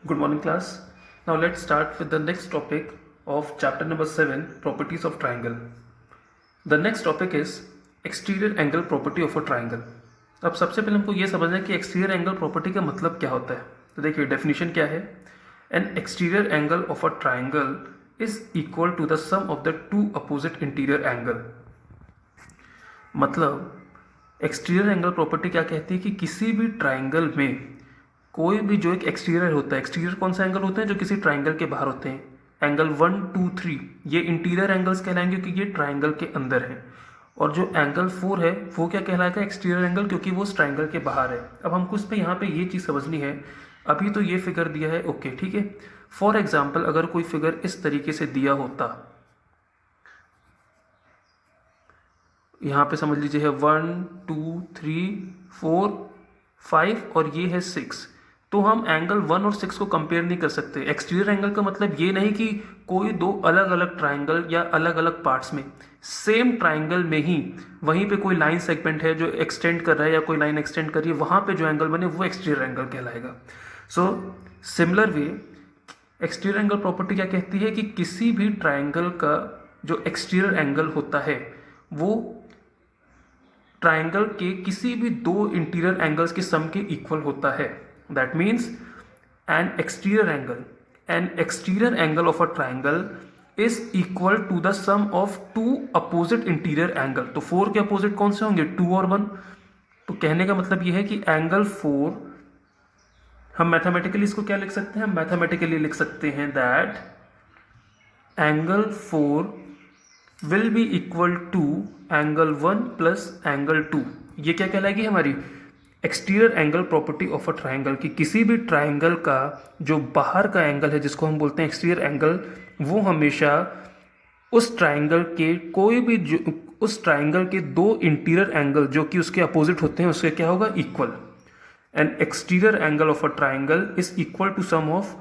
Good morning, class. Now let's start with the next topic of chapter number 7, properties of triangle. The next topic is exterior angle property of a triangle. अब सबसे पहले हमको ये समझना है कि exterior angle property का मतलब क्या होता है. तो देखिए डेफिनेशन क्या है. An exterior angle of a triangle is equal to the sum of the two opposite interior angle. मतलब एक्सटीरियर एंगल प्रॉपर्टी क्या कहती है कि किसी भी ट्राइंगल में कोई भी जो एक एक्सटीरियर होता है, एक्सटीरियर कौन सा एंगल होते हैं जो किसी ट्राइंगल के बाहर होते हैं, एंगल 1, 2, 3 ये इंटीरियर एंगल्स कहलाएंगे क्योंकि ये ट्राइंगल के अंदर है. और जो एंगल 4 है वो क्या कहलाएगा, एक्सटीरियर एंगल, क्योंकि वो उस ट्राइंगल के बाहर है. अब हमको इस पर यहाँ पे ये चीज़ समझनी है. अभी तो ये फिगर दिया है, ओके ठीक है. फॉर एग्जाम्पल अगर कोई फिगर इस तरीके से दिया होता, यहाँ पे समझ लीजिए है 1, 2, 3, 4, 5 और ये है 6, तो हम एंगल 1 और 6 को कंपेयर नहीं कर सकते. एक्सटीरियर एंगल का मतलब ये नहीं कि कोई दो अलग अलग ट्राइंगल या अलग अलग पार्ट्स में, सेम ट्राइंगल में ही वहीं पे कोई लाइन सेगमेंट है जो एक्सटेंड कर रहा है या कोई लाइन एक्सटेंड कर रही है, वहाँ पे जो एंगल बने वो एक्सटीरियर एंगल कहलाएगा. So similar way exterior angle property क्या कहती है कि किसी भी ट्राइंगल का जो एक्सटीरियर एंगल होता है वो ट्राइंगल के किसी भी दो इंटीरियर एंगल्स के सम के इक्वल होता है. That means an exterior angle of a triangle is equal to the sum of two opposite interior angle. तो 4 के अपोजिट कौन से होंगे, 2 और 1. तो कहने का मतलब यह है कि एंगल 4, हम मैथमेटिकली इसको क्या लिख सकते हैं, हम मैथमेटिकली लिख सकते हैं that angle 4 will be equal to angle 1 plus angle 2. ये क्या कहलाएगी हमारी exterior angle property of a triangle, कि किसी भी ट्राइंगल का जो बाहर का एंगल है जिसको हम बोलते हैं एक्सटीरियर एंगल, वो हमेशा उस ट्राइंगल के उस ट्राइंगल के दो इंटीरियर एंगल जो कि उसके अपोजिट होते हैं उसके क्या होगा, equal. An exterior angle of a triangle is equal to sum of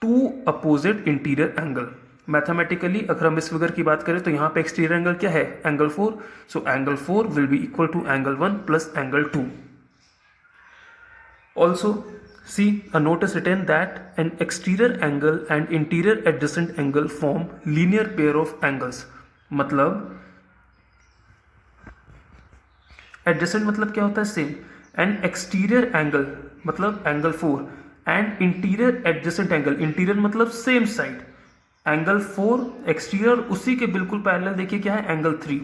two opposite interior angle. Mathematically अगर हम इस फिगर की बात करें तो यहाँ पे एक्सटीरियर एंगल क्या है, angle 4. So angle 4 will be equal to angle 1 plus angle 2. Also, see a notice written that an exterior angle and interior adjacent angle form linear pair of angles. मतलब adjacent मतलब क्या होता है, same. And exterior angle मतलब angle 4 and interior adjacent angle, interior मतलब same side, angle 4 exterior उसी के बिल्कुल पैरेलल देखिए क्या है, angle 3.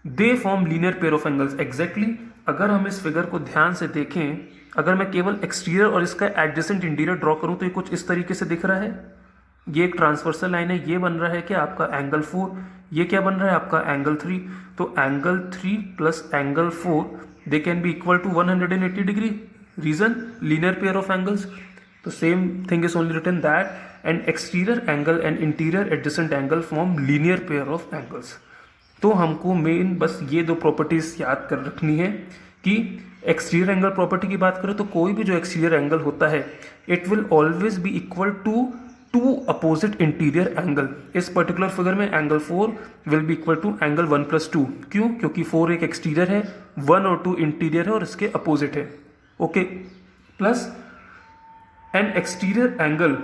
They form linear pair of angles. Exactly अगर हम इस फिगर को ध्यान से देखें, अगर मैं केवल एक्सटीरियर और इसका एडजेसेंट इंटीरियर ड्रॉ करूं तो ये कुछ इस तरीके से दिख रहा है. ये एक ट्रांसवर्सल लाइन है, ये बन रहा है क्या आपका एंगल 4, ये क्या बन रहा है आपका एंगल 3. तो angle 3 plus angle 4 they can be equal to 180 degree. Reason linear pair of angles. तो same thing is only written that and exterior angle and interior adjacent angle form linear pair of angles. तो हमको main bus ये दो properties याद कर रखनी है कि एक्सटीरियर एंगल प्रॉपर्टी की बात करें तो कोई भी जो एक्सटीरियर एंगल होता है it will always be equal to two opposite interior angle. इस पर्टिकुलर फिगर में angle 4 will be equal to angle 1 plus 2. क्यों, क्योंकि 4 एक एक्सटीरियर है, 1 और 2 इंटीरियर है और इसके अपोजिट है. Okay, plus an exterior angle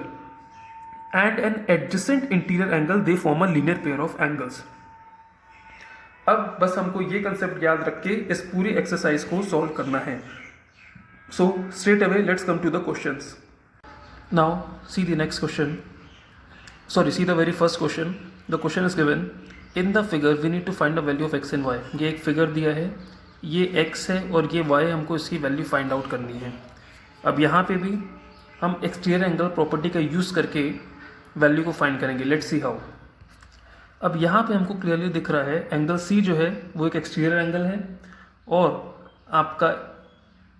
and an adjacent interior angle they form a linear pair of angles. अब बस हमको ये कंसेप्ट याद रख के इस पूरी एक्सरसाइज को सॉल्व करना है. So straight away let's come to the questions. Now see the next question, sorry see the very first question. The question is given in the figure we need to find the value of X and Y. ये एक figure दिया है, ये x है और ये Y, हमको इसकी वैल्यू फाइंड आउट करनी है. अब यहाँ पे भी हम एक्सटीरियर एंगल प्रॉपर्टी का यूज़ करके वैल्यू को फाइंड करेंगे. Let's see how. अब यहाँ पे हमको क्लियरली दिख रहा है एंगल सी जो है वो एक एक्सटीरियर एंगल है और आपका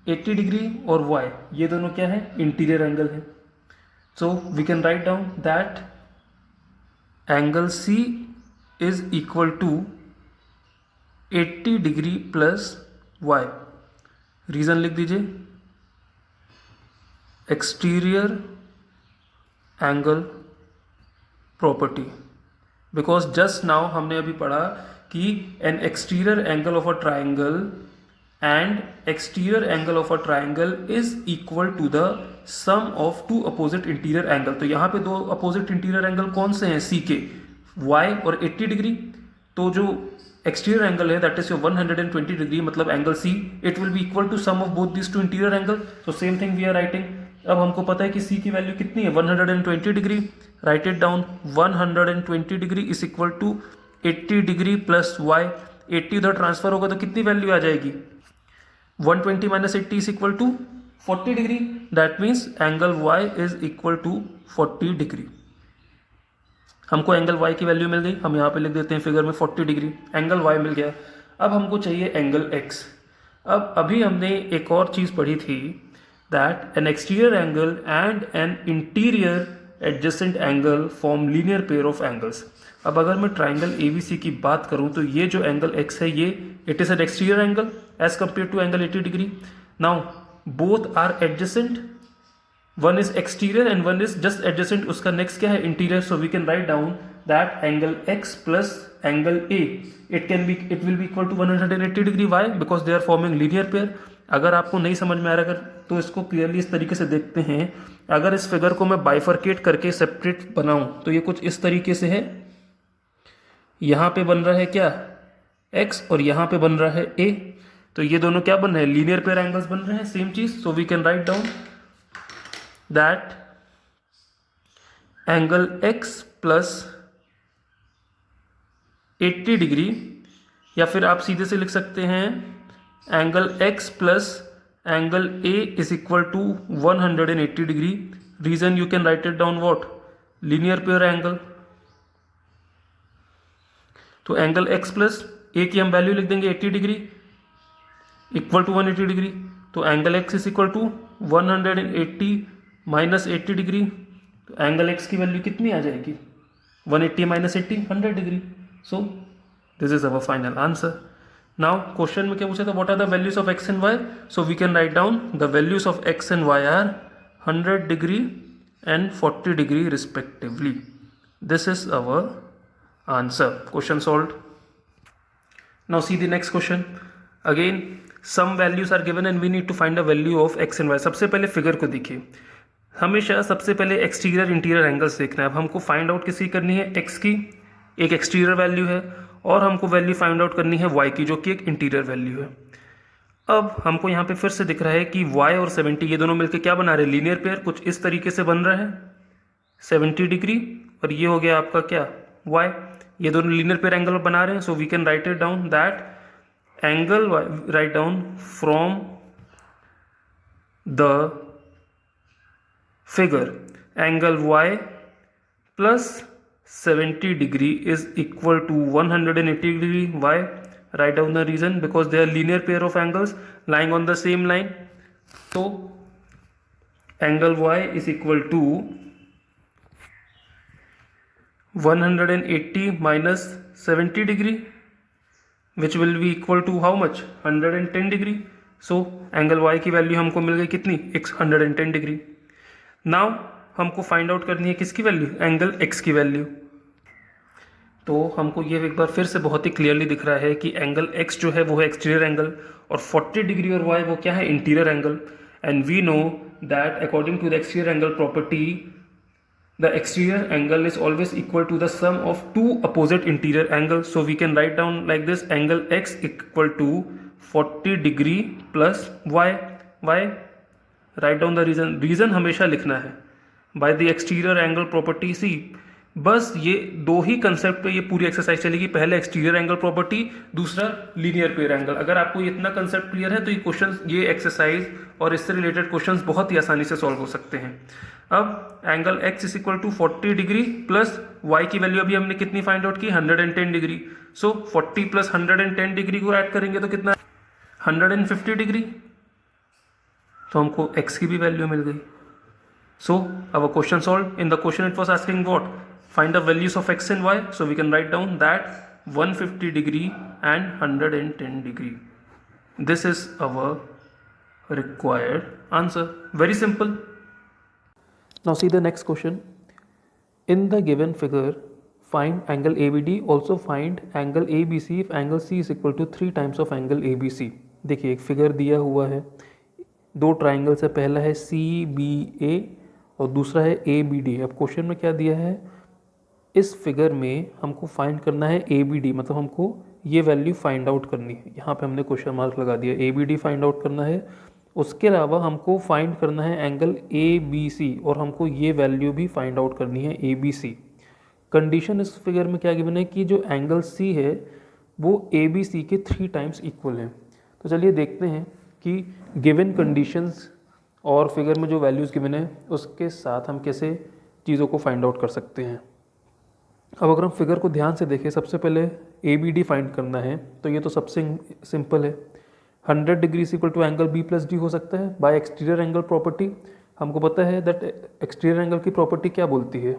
80 डिग्री और वाई ये दोनों क्या है, इंटीरियर एंगल है. So we can write down that angle C is equal to 80 degree plus Y. Reason लिख दीजिए, exterior angle property. Because just now हमने अभी पढ़ा कि an exterior angle of a triangle and exterior angle of a triangle is equal to the sum of two opposite interior angle। तो यहाँ पे दो opposite interior angle कौन से हैं C के, y और 80 डिग्री। तो जो exterior angle है that is your 120 डिग्री मतलब angle C, it will be equal to sum of both these two interior angle। so same thing we are writing। अब हमको पता है कि C की वैल्यू कितनी है 120 degree, right it down 120 degree is equal to 80 degree plus y। 80 उधर transfer होगा तो कितनी वैल्यू आ जाएगी 120 minus 80 is equal to 40 degree. That means angle y is equal to 40 degree. हमको एंगल y की वैल्यू मिल गई, हम यहाँ पे लिख देते हैं फिगर में 40 डिग्री, एंगल y मिल गया। अब हमको चाहिए एंगल x। अब अभी हमने एक और चीज़ पढ़ी थी that an exterior angle and an interior adjacent angle form linear pair of angles. अब अगर मैं ट्राइंगल ABC की बात करूं तो ये जो एंगल x है ये it is an exterior angle as compare to angle 80 degree. Now both are adjacent, one is exterior and one is just adjacent, उसका नेक्स्ट क्या है interior. So we can write down that angle x plus angle A it will be equal to 180 degree. Why? Because they are forming linear pair. अगर आपको नहीं समझ में आ रहा अगर तो इसको क्लियरली इस तरीके से देखते हैं। अगर इस फिगर को मैं बाइफरकेट करके सेपरेट बनाऊं तो ये कुछ इस तरीके से है, यहाँ पे बन रहा है क्या x और यहाँ पे बन रहा है a। तो ये दोनों क्या बन रहे हैं लीनियर पेयर एंगल्स बन रहे हैं, सेम चीज। So we can write down that angle x plus 80 degree, या फिर आप सीधे से लिख सकते हैं angle x plus angle a is equal to 180 degree. Reason you can write it down what linear pair angle. तो एंगल x प्लस a की हम वैल्यू लिख देंगे 80 डिग्री इक्वल टू 180 डिग्री। तो angle x is equal to 180 minus 80 degree. तो angle x की value कितनी आ जाएगी 180 minus 80 100 degree. So this is our final answer. Now question में क्या पूछा था, what are the values of x and y। So we can write down the values of x and y are 100 degree and 40 degree respectively. This is our answer. Question solved. Now see the next question. Again some values are given and we need to find a value of x and y. सबसे पहले figure को देखिए, हमेशा सबसे पहले exterior interior angles देखना है। अब हमको फाइंड आउट किसकी करनी है x की, एक एक्सटीरियर वैल्यू है, और हमको वैल्यू फाइंड आउट करनी है y की जो कि एक इंटीरियर वैल्यू है। अब हमको यहाँ पे फिर से दिख रहा है कि y और 70 ये दोनों मिलकर क्या बना रहे हैं लीनियर पेयर, कुछ इस तरीके से बन रहा है 70 डिग्री और ये हो गया आपका क्या y। ये दोनों लीनियर पेयर एंगल बना रहे हैं। So we can write it down that angle write down from the figure angle y plus 70 degree is equal to 180 degree. y? Write down the reason because they are linear pair of angles lying on the same line. तो angle y is equal to 180 minus 70 degree which will be equal to how much 110 degree. So angle y की value हमको मिल गई कितनी 110 degree. Now हमको find out करनी है किसकी value angle x की वैल्यू। तो हमको ये एक बार फिर से बहुत ही क्लियरली दिख रहा है कि एंगल x जो है वो है एक्सटीरियर एंगल और 40 डिग्री और y वो क्या है interior angle. And we know that according to the exterior angle property the exterior angle is always equal to the sum of two opposite interior angles. So we can write down like this angle x equal to 40 degree plus y। write down the reason हमेशा लिखना है by the exterior angle property। see बस ये दो ही concept पे ये पूरी exercise चलेगी, पहले एक्सटीरियर एंगल प्रॉपर्टी, दूसरा लीनियर पेयर एंगल। अगर आपको इतना कंसेप्ट क्लियर है तो ये क्वेश्चन ये एक्सरसाइज और इससे रिलेटेड क्वेश्चंस बहुत ही आसानी से सॉल्व हो सकते हैं। अब angle x is equal to 40 degree plus y की वैल्यू अभी हमने कितनी फाइंड आउट की 110 डिग्री। सो 40 प्लस 110 डिग्री को ऐड करेंगे तो कितना 150 डिग्री। तो हमको x की भी वैल्यू मिल गई। So our question solve. In the question it was asking what find the values of x and y. So we can write down that 150 degree and 110 degree. This is our required answer. Very simple. Now see the next question. In the given figure, find angle ABD. Also find angle ABC if angle C is equal to 3 times of angle ABC. देखिए एक figure दिया हुआ है, दो triangle से, पहला है CBA और दूसरा है ABD। अब क्वेश्चन में क्या दिया है, इस फिगर में हमको फाइंड करना है ABD, मतलब हमको ये वैल्यू फाइंड आउट करनी है। यहाँ पे हमने क्वेश्चन मार्क लगा दिया, ABD फाइंड आउट करना है। उसके अलावा हमको फाइंड करना है एंगल ABC और हमको ये वैल्यू भी फाइंड आउट करनी है ABC। कंडीशन इस फिगर में क्या गिवन है कि जो एंगल C है वो ABC के 3 टाइम्स इक्वल है। तो चलिए देखते हैं कि गिवन कंडीशंस और फिगर में जो वैल्यूज़ गिवन है उसके साथ हम कैसे चीज़ों को फाइंड आउट कर सकते हैं। अब अगर हम फिगर को ध्यान से देखें, सबसे पहले ABD फाइंड करना है, तो ये तो सबसे सिंपल है। 100 degree equal to angle B+D हो सकता है बाय एक्सटीरियर एंगल प्रॉपर्टी। हमको पता है दैट एक्सटीरियर एंगल की प्रॉपर्टी क्या बोलती है,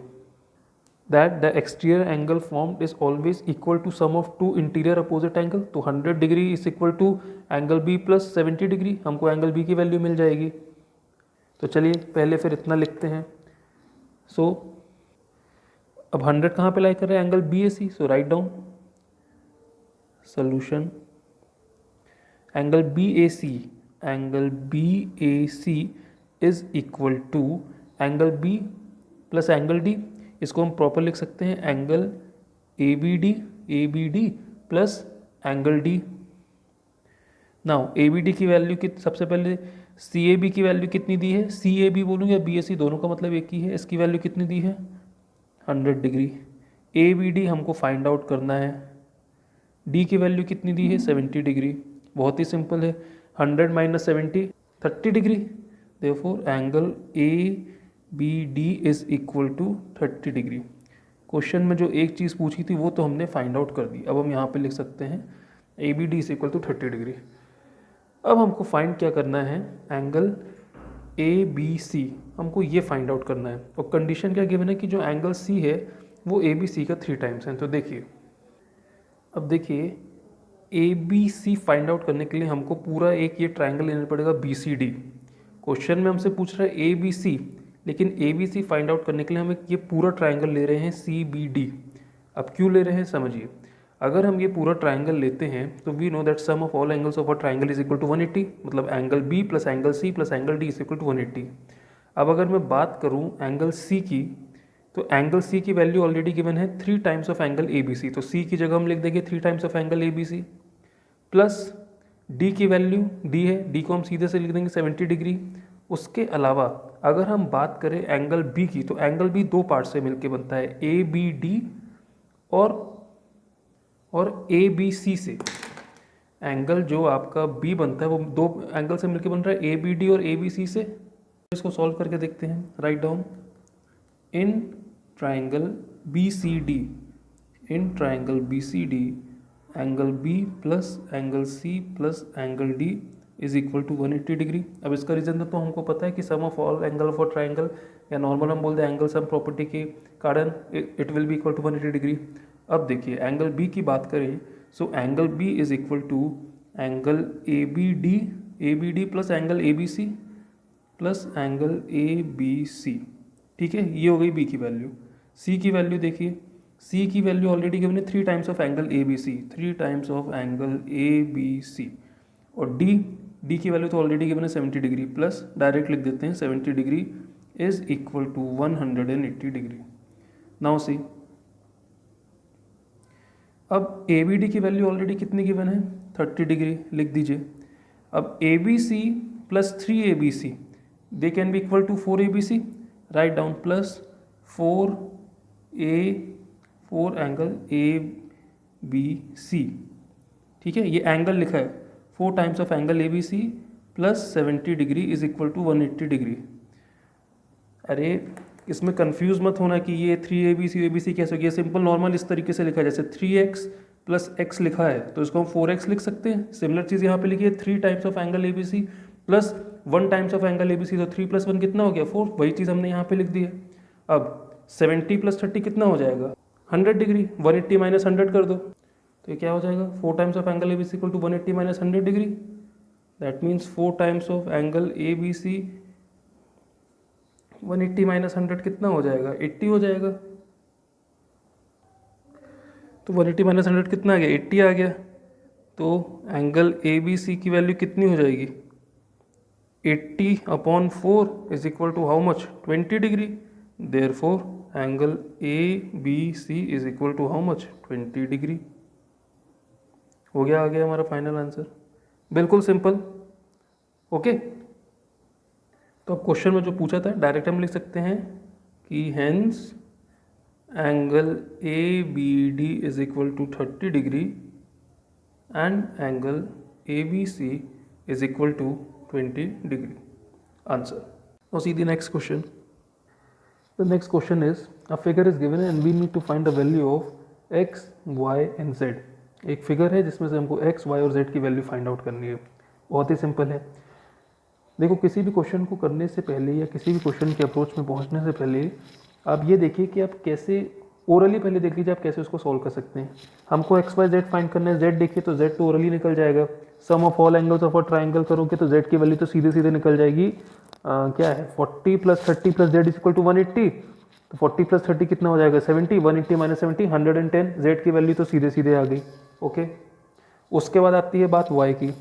that the exterior angle formed is always equal to sum of two interior opposite angle. तो 100 degree is equal to angle B plus 70 degree, हमको angle B की वैल्यू मिल जाएगी। तो चलिए पहले फिर इतना लिखते हैं। सो अब 100 कहाँ पे लाई कर रहे हैं, angle BAC। So write down solution, angle BAC is equal to angle B plus angle D। इसको हम प्रॉपर लिख सकते हैं angle ABD plus angle D। Now ABD की वैल्यू की सबसे पहले CAB की वैल्यू कितनी दी है, CAB बोलूँ या BAC, दोनों का मतलब एक ही है। इसकी वैल्यू कितनी दी है, 100 डिग्री। ABD हमको फाइंड आउट करना है, D की वैल्यू कितनी दी है, 70 डिग्री। बहुत ही सिंपल है, 100 minus 70 30 degree. Therefore angle ABD is equal to 30 degree. Question में जो एक चीज़ पूछी थी वो तो हमने फाइंड आउट कर दी। अब हम यहाँ पे लिख सकते हैं ABD is equal to 30 degree. अब हमको फाइंड क्या करना है, एंगल ABC, हमको ये फाइंड आउट करना है। और कंडीशन क्या गिवन है कि जो एंगल C है वो ABC का 3 टाइम्स है। तो देखिए, अब देखिए ABC फाइंड आउट करने के लिए हमको पूरा एक ये ट्राइंगल लेना पड़ेगा BCD। क्वेश्चन में हमसे पूछ रहा है ABC, लेकिन ABC फाइंड आउट करने के लिए हम एक ये पूरा ट्राइंगल ले रहे हैं CBD। अब क्यों ले रहे हैं समझिए, अगर हम ये पूरा ट्राइंगल लेते हैं तो we know that sum of all angles of a triangle is equal to 180, मतलब angle B plus angle C plus angle D is equal to 180। अब अगर मैं बात करूँ एंगल C की, तो एंगल C की वैल्यू ऑलरेडी गिवन है 3 टाइम्स ऑफ एंगल ABC। तो C की जगह हम लिख देंगे 3 times of angle ABC plus D की वैल्यू दी है, D को हम सीधे से लिख देंगे 70 डिग्री। उसके अलावा अगर हम बात करें एंगल B की, तो एंगल B 2 पार्ट से मिलके बनता है, ABD और ABC से। एंगल जो आपका B बनता है वो 2 एंगल से मिलके बन रहा है, ABD और ABC से। इसको सॉल्व करके देखते हैं। Write down, in triangle BCD, in triangle BCD angle B plus angle C plus angle D is equal to 180 degree. अब इसका रीजन तो हमको पता है कि sum of all angle of a triangle, या नॉर्मल हम बोलते हैं एंगल सम प्रॉपर्टी के कारण it will be equal to 180 degree. अब देखिए एंगल B की बात करें, so angle B is equal to angle ABD plus angle ABC plus angle ABC। ठीक है, ये हो गई B की वैल्यू। C की वैल्यू देखिए, C की वैल्यू ऑलरेडी गिवन है 3 times of angle ABC, 3 times of angle ABC। और D की वैल्यू तो ऑलरेडी गिवन है 70 डिग्री, प्लस डायरेक्ट लिख देते हैं 70 degree is equal to 180 degree. Now see, अब ABD की वैल्यू ऑलरेडी कितनी गिवन है, 30 डिग्री लिख दीजिए। अब ABC plus 3ABC they can be equal to 4ABC। Write down, plus 4 angle ABC। ठीक है, ये एंगल लिखा है, 4 times of angle ABC plus 70 degree is equal to 180 degree. अरे इसमें कंफ्यूज मत होना कि ये 3ABC कैसे हो गया। सिंपल नॉर्मल इस तरीके से लिखा है, जैसे 3x प्लस x लिखा है तो इसको हम 4x लिख सकते हैं। सिमिलर चीज़ यहाँ पे लिखी है, 3 times of angle ABC plus 1 times of angle ABC, तो 3 प्लस 1 कितना हो गया, 4। वही चीज़ हमने यहाँ पे लिख दी है। अब 70 प्लस 30 कितना हो जाएगा, 100 डिग्री। 180 माइनस 100 कर दो तो ये क्या हो जाएगा, 4 times of angle ABC equal to 180 minus 100 degree. That means 4 times of angle ABC, 180 minus 100 कितना हो जाएगा, 80 हो जाएगा। तो 180 माइनस 100 कितना आ गया, 80 आ गया। तो एंगल ए बी सी की वैल्यू कितनी हो जाएगी, 80/4 is equal to how much, 20 degree. Therefore angle A B C is equal to how much, 20 degree. हो गया, आ गया हमारा फाइनल आंसर, बिल्कुल सिंपल। ओके, तो अब क्वेश्चन में जो पूछा था डायरेक्ट हम लिख सकते हैं कि hence angle A B D is equal to 30 degree and angle A B C is equal to 20 degree. Answer. Now see the next question. The next question is a figure is given and we need to find the value of x, y and z. एक figure है जिसमें से हमको x, y और z की value find out करनी है। बहुत ही सिंपल है। देखो, किसी भी क्वेश्चन को करने से पहले या किसी भी क्वेश्चन के अप्रोच में पहुंचने से पहले आप ये देखिए कि आप कैसे, ओरली पहले देख लीजिए आप कैसे उसको सॉल्व कर सकते हैं। हमको x, y, z फाइंड करना है, z देखिए तो z तो ओरली निकल जाएगा। Sum of all angles of a triangle करोगे तो z की वैल्यू तो सीधे सीधे निकल जाएगी। क्या है, 40 + 30 + z इक्वल टू 180। तो 40 + 30 कितना हो जाएगा, 70। 180 - 70 110। z की वैल्यू तो सीधे सीधे आ गई। ओके, उसके बाद आती है बात y की।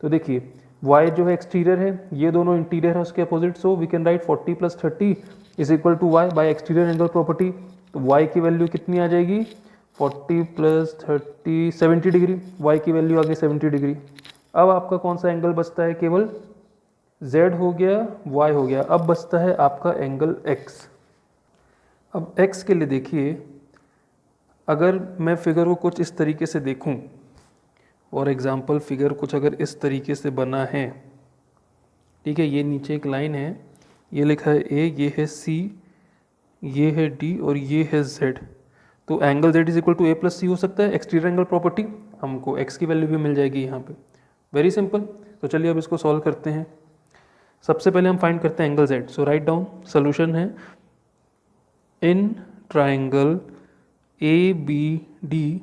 तो देखिए y जो है एक्सटीरियर है, ये दोनों इंटीरियर है उसके opposite, so we can write 40 + 30 is equal to y by exterior angle property. तो y की वैल्यू कितनी आ जाएगी, 40 + 30 70 डिग्री। y की वैल्यू आ गई 70 डिग्री। अब आपका कौन सा एंगल बचता है, केवल z हो गया, y हो गया। अब बचता है आपका एंगल x। अब x के लिए देखिए, अगर मैं फिगर को कुछ इस तरीके से देखूं, फॉर एग्जाम्पल फिगर कुछ अगर इस तरीके से बना है, ठीक है, ये नीचे एक लाइन है, ये लिखा है a, ये है c, ये है d और ये है z। तो angle z is equal to a + c हो सकता है। एक्सटीरियर एंगल प्रॉपर्टी, हमको x की वैल्यू भी मिल जाएगी यहाँ पे। Very simple. तो चलिए अब इसको सॉल्व करते हैं। सबसे पहले हम फाइंड करते हैं angle z। So write down, solution है in triangle A B D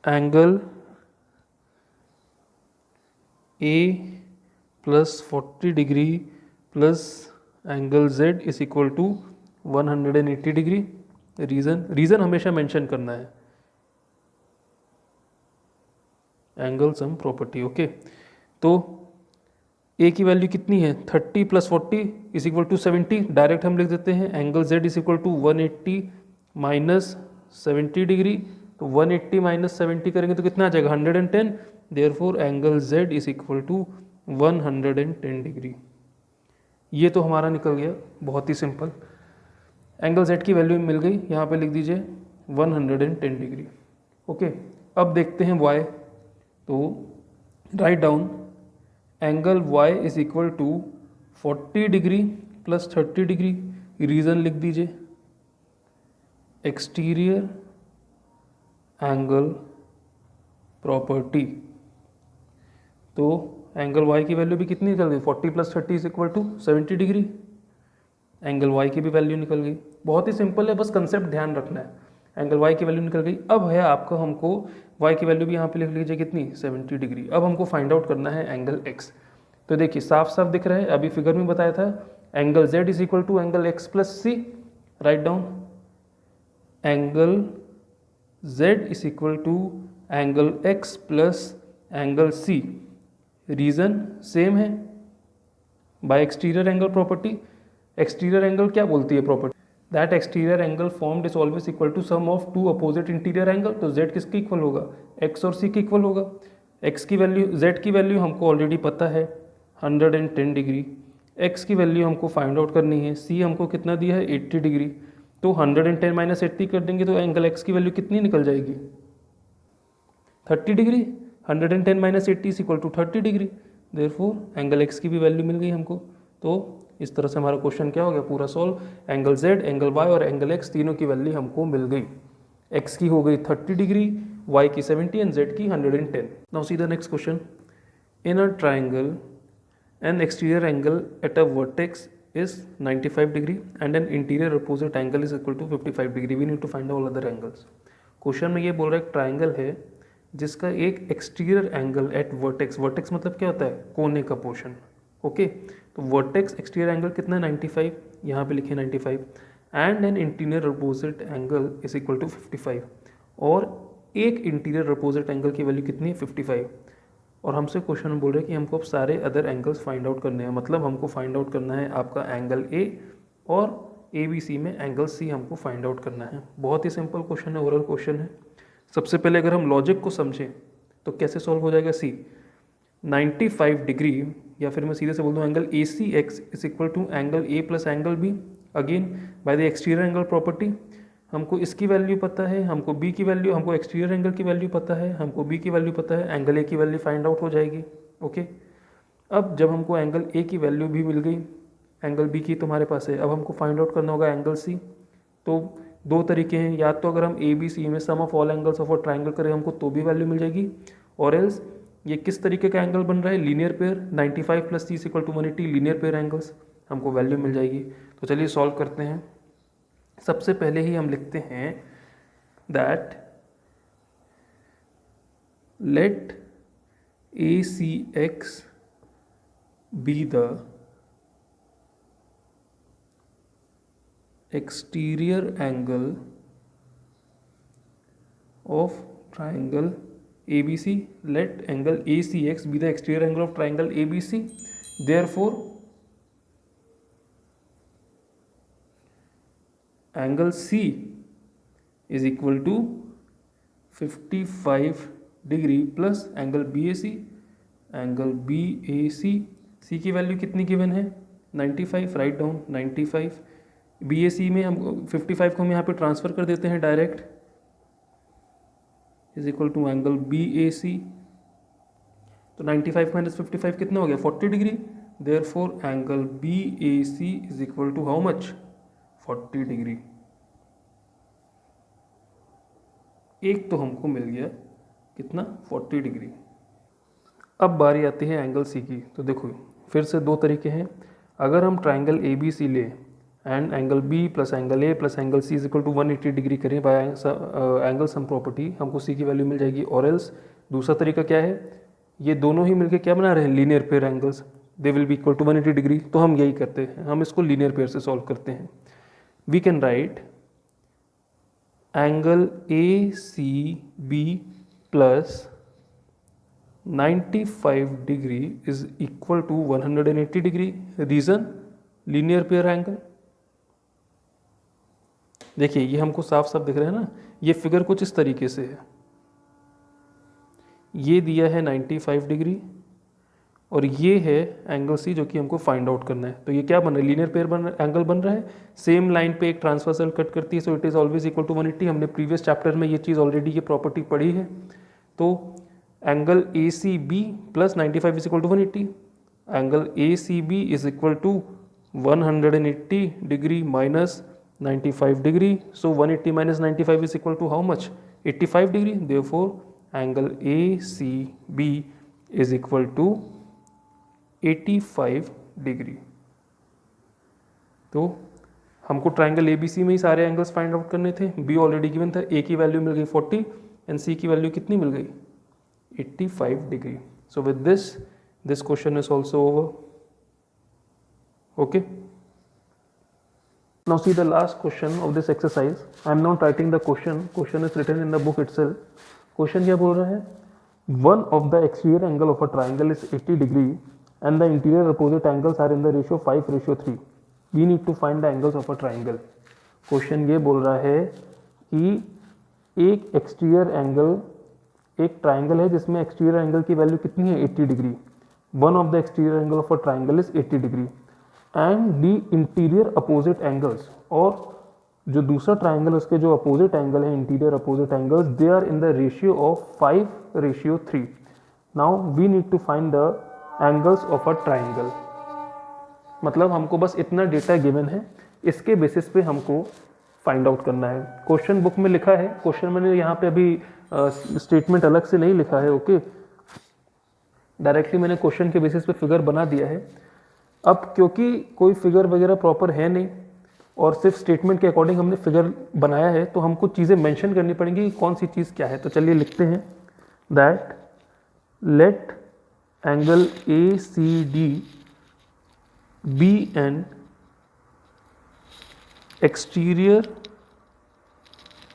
angle a + 40 degree plus angle z is equal to 180 degree. Reason हमेशा मेंशन करना है, एंगल सम प्रॉपर्टी। ओके, तो a की वैल्यू कितनी है, 30 + 40 इज इक्वल टू 70। डायरेक्ट हम लिख देते हैं angle z is equal to 180 - 70 degree. तो 180 - 70 करेंगे तो कितना आ जाएगा, 110। Therefore angle z is equal to 110 degree. ये तो हमारा निकल गया, बहुत ही सिंपल। एंगल z की वैल्यू मिल गई, यहाँ पे लिख दीजिए 110 डिग्री। ओके, अब देखते हैं y। तो write down angle y is equal to 40 degree plus 30 degree. Reason लिख दीजिए, एक्सटीरियर एंगल प्रॉपर्टी। तो एंगल y की वैल्यू भी कितनी निकल गई, 40 + 30 is equal to 70 degree. Angle y की भी वैल्यू निकल गई। बहुत ही सिंपल है, बस कंसेप्ट ध्यान रखना है। एंगल y की वैल्यू निकल गई। अब है आपका, हमको y की वैल्यू भी यहाँ पे लिख लीजिए कितनी, 70 डिग्री। अब हमको फाइंड आउट करना है एंगल x। तो देखिए साफ साफ दिख रहा है, अभी फिगर में बताया था angle z is equal to angle x + c। Write down angle z is equal to angle x plus angle c। Reason same है, by exterior angle property. Exterior angle क्या बोलती है property, that exterior angle formed is always equal to sum of two opposite interior angle. तो z किसके equal होगा, x और c के equal होगा। x की वैल्यू, z की वैल्यू हमको ऑलरेडी पता है 110 डिग्री। x की वैल्यू हमको फाइंड आउट करनी है, c हमको कितना दिया है 80 डिग्री। तो 110 - 80 कर देंगे तो एंगल x की वैल्यू कितनी निकल जाएगी, 30 degree. 110 - 80 is equal to 30 degree. Therefore angle x की भी वैल्यू मिल गई हमको। तो इस तरह से हमारा क्वेश्चन क्या हो गया, पूरा solve. Angle z, angle y और एंगल x तीनों की वैल्यू हमको मिल गई। x की हो गई 30 डिग्री, y की 70 एंड z की 110। Now see the next question. In a triangle an exterior angle at a vertex is 95 degree and an interior opposite angle is equal to 55 degree. We need to find all other angles. Question में ये बोल रहा है एक triangle है जिसका एक exterior angle at vertex, vertex मतलब क्या होता है, कोने का पोर्शन। ओके, तो वर्टेक्स एक्सटीरियर एंगल कितना है 95, यहाँ पे लिखे 95 and an interior opposite angle is equal to 55। और एक इंटीरियर अपोजिट एंगल की वैल्यू कितनी है 55, और हमसे क्वेश्चन में बोल रहे हैं कि हमको अब सारे अदर एंगल्स फाइंड आउट करने हैं, मतलब हमको फाइंड आउट करना है आपका एंगल ए और ABC में एंगल C हमको फाइंड आउट करना है। बहुत ही सिंपल क्वेश्चन है, ओरल क्वेश्चन है। सबसे पहले अगर हम लॉजिक को समझें तो कैसे सॉल्व हो जाएगा C 95 डिग्री, या फिर मैं सीधे से बोल दूँ angle ACX is equal to angle A plus angle B, again by the exterior angle property. हमको इसकी वैल्यू पता है, हमको B की वैल्यू, हमको एक्सटीरियर एंगल की वैल्यू पता है, हमको B की वैल्यू पता है, एंगल A की वैल्यू फाइंड आउट हो जाएगी। ओके, अब जब हमको एंगल A की वैल्यू भी मिल गई, एंगल B की तुम्हारे पास है, अब हमको फाइंड आउट करना होगा एंगल C। तो दो तरीके हैं, या तो अगर हम ABC में sum of all angles of a triangle करें हमको तो भी वैल्यू मिल जाएगी, और एल्स ये किस तरीके का एंगल बन रहा है, linear pair 95 plus C equal to 180 linear pair angles, हमको वैल्यू मिल जाएगी। तो चलिए सॉल्व करते हैं। सबसे पहले ही हम लिखते हैं that let ACX be the exterior angle of triangle ABC. Let angle ACX be the exterior angle of triangle ABC. Therefore angle C is equal to 55 degree plus angle BAC, angle BAC C की value कितनी given है 95, write down 95। BAC में हम 55 को हम यहाँ पे transfer कर देते हैं direct, is equal to angle BAC। तो 95 माइनस 55 कितना हो गया 40 degree, therefore angle BAC is equal to how much 40 degree. एक तो हमको मिल गया कितना 40 डिग्री। अब बारी आती है एंगल C की। तो देखो फिर से दो तरीके हैं, अगर हम ट्राइंगल ABC ले and angle B plus angle A plus angle C is equal to 180 degree करें बाय एंगल सम प्रॉपर्टी, हमको C की वैल्यू मिल जाएगी। और एल्स दूसरा तरीका क्या है, ये दोनों ही मिलके क्या बना रहे हैं linear pair angles, they will be equal to 180 degree. तो हम यही करते हैं, हम इसको लीनियर पेयर से सॉल्व करते हैं। We can write angle ACB plus 95 degree is equal to 180 degree, reason linear pair angle. देखिए ये हमको साफ साफ दिख रहा है ना, ये फिगर कुछ इस तरीके से है, ये दिया है 95 डिग्री और ये है एंगल C जो कि हमको फाइंड आउट करना है। तो ये क्या बन रहा है लीनियर पेयर एंगल बन रहा है, सेम लाइन पे एक ट्रांसवर्सल कट करती है, so it is always equal to 180। हमने प्रीवियस चैप्टर में ये चीज़ ऑलरेडी ये प्रॉपर्टी पढ़ी है। तो angle ACB plus 95 is equal to 180, angle ACB is equal to 180 degree minus 95 degree, so 180 minus 95 is equal to how much 85 degree, therefore angle ACB is equal to 85 degree. तो हमको triangle ABC में ही सारे angles find out करने थे, B already given था, A की value मिल गई 40 एंड C की वैल्यू कितनी मिल गई 85 degree. So with this question is also over. Okay, now see the last question of this exercise. I am not writing the question is written in the book itself. Question क्या बोल रहा है, one of the exterior angle of a triangle is 80 degree and the interior opposite angles are in the ratio 5:3. We need to find the angles of a triangle. Question ये बोल रहा है कि एक एक्सटीरियर एंगल, एक triangle है जिसमें exterior angle की वैल्यू कितनी है 80 degree, one of the exterior angle of a triangle is 80 degree and the interior opposite angles, और जो दूसरा ट्राइंगल उसके जो अपोजिट एंगल है interior opposite angles, they are in the ratio of 5:3। Now we need to find the angles of a triangle. मतलब हमको बस इतना डेटा गिवन है, इसके बेसिस पे हमको फाइंड आउट करना है। क्वेश्चन बुक में लिखा है, क्वेश्चन मैंने यहाँ पे अभी स्टेटमेंट अलग से नहीं लिखा है। ओके, डायरेक्टली मैंने क्वेश्चन के बेसिस पे फिगर बना दिया है। अब क्योंकि कोई फिगर वगैरह प्रॉपर है नहीं और सिर्फ स्टेटमेंट के अकॉर्डिंग हमने फिगर बनाया है, तो हमको चीज़ें मेंशन करनी पड़ेंगी कौन सी चीज़ क्या है। तो चलिए लिखते हैं that let angle ACD be an exterior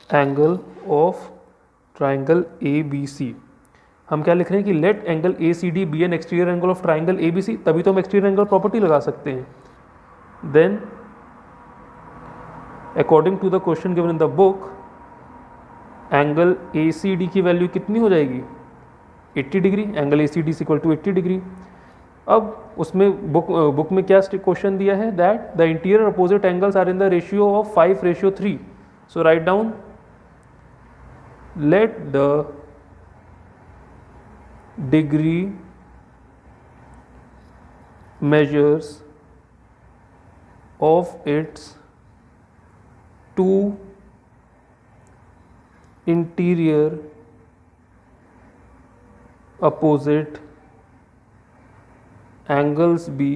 angle of triangle A B C, हम क्या लिख रहे हैं कि let angle A C D be an exterior angle of triangle A B C, तभी तो हम एक्सटीरियर एंगल प्रॉपर्टी लगा सकते हैं। Then according to the question given in the book, angle A C D की वैल्यू कितनी हो जाएगी, 80 degree. Angle A C D equal to 80 degree. अब उसमें बुक में क्या क्वेश्चन दिया है, that the interior opposite angles are in the ratio of 5:3। So write down, let the degree measures of its two interior opposite angles be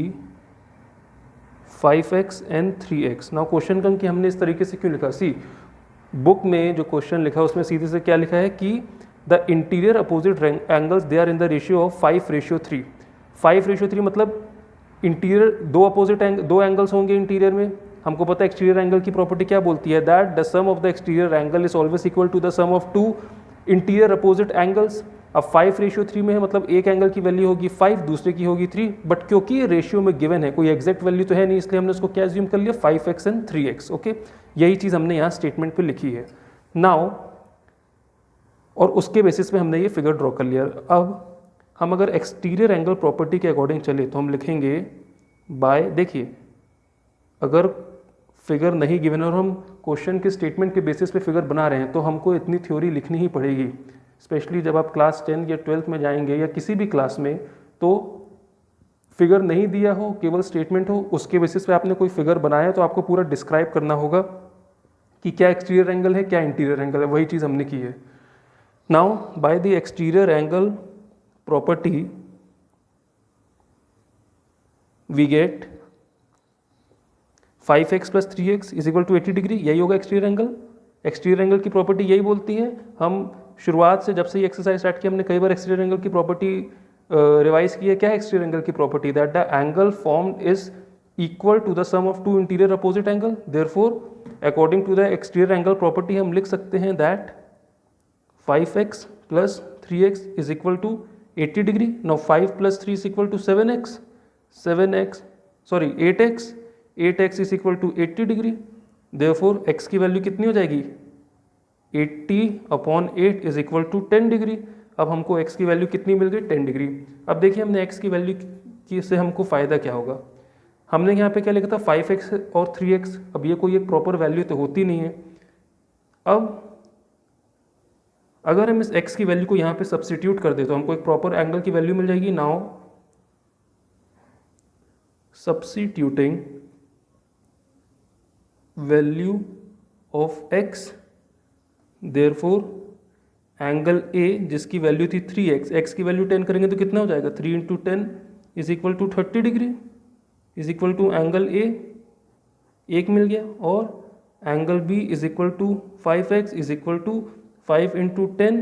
5x and 3x। Now question come कि हमने इस तरीके से क्यों लिखा, सी book में जो question लिखा है उसमें सीधे से क्या लिखा है कि the interior opposite angles they are in the ratio of 5:3। 5:3 मतलब इंटीरियर दो अपोजिट दो एंगल्स होंगे इंटीरियर में। हमको पता है एक्सटीरियर एंगल की प्रॉपर्टी क्या बोलती है, that the sum of the exterior angle is always equal to the sum of two interior opposite angles. अब 5:3 में है मतलब एक एंगल की वैल्यू होगी 5, दूसरे की होगी 3, बट क्योंकि ये रेशियो में गिवन है, कोई एग्जैक्ट वैल्यू तो है नहीं, इसलिए हमने उसको क्या एज्यूम कर लिया, 5x एंड 3x। ओके, यही चीज़ हमने यहाँ स्टेटमेंट पे लिखी है नाउ, और उसके बेसिस पे हमने ये फिगर ड्रॉ कर लिया। अब हम अगर एक्सटीरियर एंगल प्रॉपर्टी के अकॉर्डिंग चले तो हम लिखेंगे बाय, देखिए अगर फिगर नहीं गिवन और हम क्वेश्चन के स्टेटमेंट के बेसिस पे फिगर बना रहे हैं तो हमको इतनी थ्योरी लिखनी ही पड़ेगी, स्पेशली जब आप क्लास 10 या 12th में जाएंगे या किसी भी क्लास में, तो फिगर नहीं दिया हो, केवल स्टेटमेंट हो, उसके बेसिस पे आपने कोई फिगर बनाया तो आपको पूरा डिस्क्राइब करना होगा कि क्या एक्सटीरियर एंगल है, क्या इंटीरियर एंगल है। वही चीज़ हमने की है। Now by the exterior angle property we get 5x + 3x = 80 degree. यही होगा एक्सटीरियर एंगल। एक्सटीरियर एंगल की प्रॉपर्टी यही बोलती है। हम शुरुआत से जब से ये एक्सरसाइज स्टार्ट की हमने कई बार एक्सटीरियर एंगल की प्रॉपर्टी रिवाइज की है। क्या है एक्सटीरियर एंगल की property, that the angle formed is equal to the sum of two interior opposite angle. Therefore according to the exterior angle property हम लिख सकते हैं that 5x + 3x = 80 degree. Now 5 + 3 = 7x, 8x = 80 degree. Therefore x की value कितनी हो जाएगी, 80/8 = 10 degree. अब हमको x की वैल्यू कितनी मिल गई, 10 डिग्री। अब देखिए हमने x की वैल्यू की से हमको फ़ायदा क्या होगा, हमने यहाँ पे क्या लिखा था 5x और 3x। अब ये कोई एक प्रॉपर वैल्यू तो होती नहीं है। अब अगर हम इस x की वैल्यू को यहाँ पे सब्स्टिट्यूट कर दे तो हमको एक प्रॉपर एंगल की वैल्यू मिल जाएगी। Now substituting value of x, therefore angle A जिसकी वैल्यू थी 3x, x की वैल्यू 10 करेंगे तो कितना हो जाएगा, 3 × 10 = 30 डिग्री = एंगल A एक मिल गया, और एंगल B = 5x = 5 × 10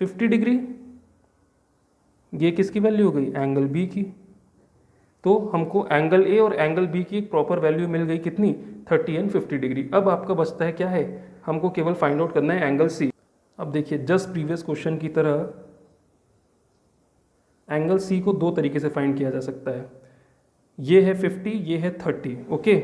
50 डिग्री। ये किसकी वैल्यू हो गई, एंगल B की। तो हमको एंगल A और एंगल B की एक प्रॉपर वैल्यू मिल गई, कितनी, 30 और 50 डिग्री। अब आपका बचता है क्या है, हमको केवल फाइंड आउट करना है एंगल C। अब देखिए जस्ट प्रीवियस क्वेश्चन की तरह एंगल C को दो तरीके से फाइंड किया जा सकता है। ये है 50, ये है 30। ओके,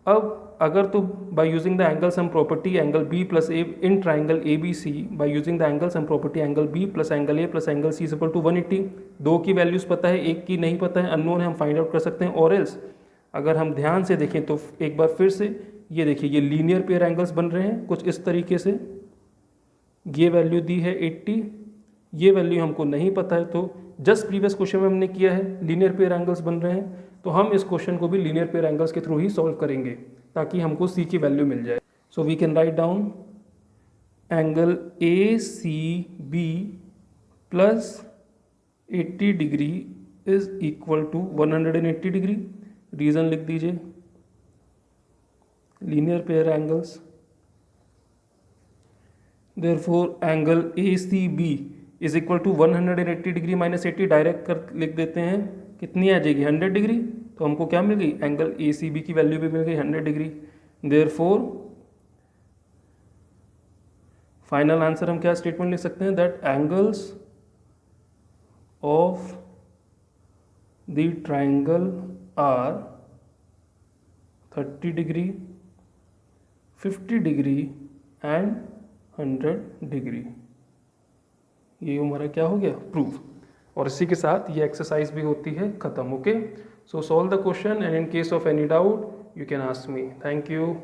अब अगर तो by using the angle sum property angle B + A in triangle ABC, by using the angle sum property angle B + angle A + angle C = 180। दो की वैल्यूज़ पता है, एक की नहीं पता है, अननोन है, हम फाइंड आउट कर सकते हैं। और एल्स अगर हम ध्यान से देखें तो एक बार फिर से ये देखिए, ये लीनियर पेयर एंगल्स बन रहे हैं कुछ इस तरीके से। ये वैल्यू दी है 80, ये वैल्यू हमको नहीं पता है, तो जस्ट प्रीवियस क्वेश्चन में हमने किया है लीनियर पेयर एंगल्स बन रहे हैं, तो हम इस क्वेश्चन को भी लीनियर पेयर एंगल्स के थ्रू ही सॉल्व करेंगे ताकि हमको C की वैल्यू मिल जाए। So we can write down angle ACB + 80 degree = 180 degree. Reason लिख दीजिए, linear pair angles. Therefore angle ACB = 180 degree - 80 direct कर लिख देते हैं, कितनी आ जाएगी, 100 डिग्री। तो हमको क्या मिल गई, एंगल ACB की वैल्यू भी मिल गई 100 डिग्री। देयरफॉर फाइनल आंसर हम क्या स्टेटमेंट लिख सकते हैं, that angles of the triangle are 30 degree, 50 degree and 100 degree. ये हमारा क्या हो गया, प्रूफ। और इसी के साथ ये एक्सरसाइज भी होती है खत्म। Okay, so solve the question and in case of any doubt you can ask me. Thank you.